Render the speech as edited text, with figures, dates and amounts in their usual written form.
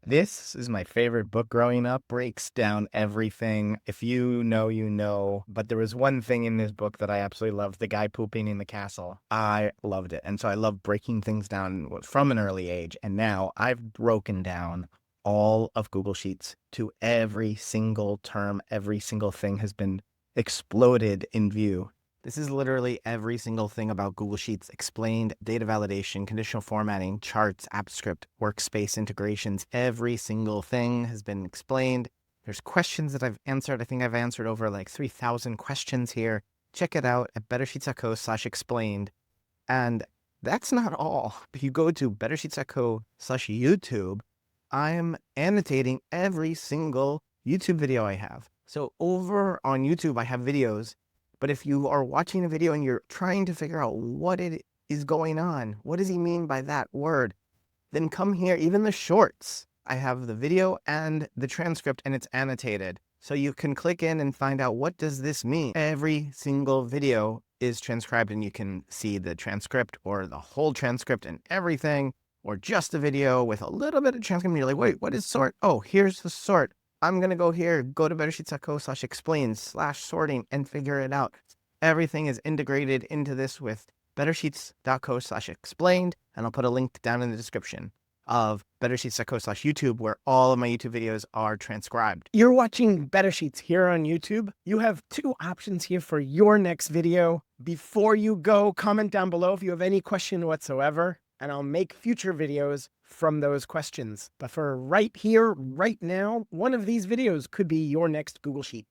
This is my favorite book growing up, breaks down everything. If you know, you know. But there was one thing in this book that I absolutely loved, the guy pooping in the castle. I loved it. And so I love breaking things down from an early age. And now I've broken down all of Google Sheets to every single term, every single thing has been exploded in view. This is literally every single thing about Google Sheets explained: data validation, conditional formatting, charts, app script, workspace integrations. Every single thing has been explained. There's questions that I've answered. I think I've answered over like 3,000 questions here. Check it out at bettersheets.co/explained. And that's not all. If you go to bettersheets.co/YouTube, I'm annotating every single YouTube video I have. So over on YouTube, I have videos, but if you are watching a video and you're trying to figure out what it is going on, what does he mean by that word, then come here. Even the shorts, I have the video and the transcript, and it's annotated. So you can click in and find out, what does this mean? Every single video is transcribed, and you can see the transcript or the whole transcript and everything, or just a video with a little bit of transcript. And you're like, wait, what is sort? Oh, here's the sort. I'm going to go here, go to bettersheets.co/explain/sorting and figure it out. Everything is integrated into this with bettersheets.co/explained, and I'll put a link down in the description of bettersheets.co/YouTube, where all of my YouTube videos are transcribed. You're watching Better Sheets here on YouTube. You have two options here for your next video. Before you go, comment down below if you have any question whatsoever, and I'll make future videos from those questions. But for right here, right now, one of these videos could be your next Google Sheet.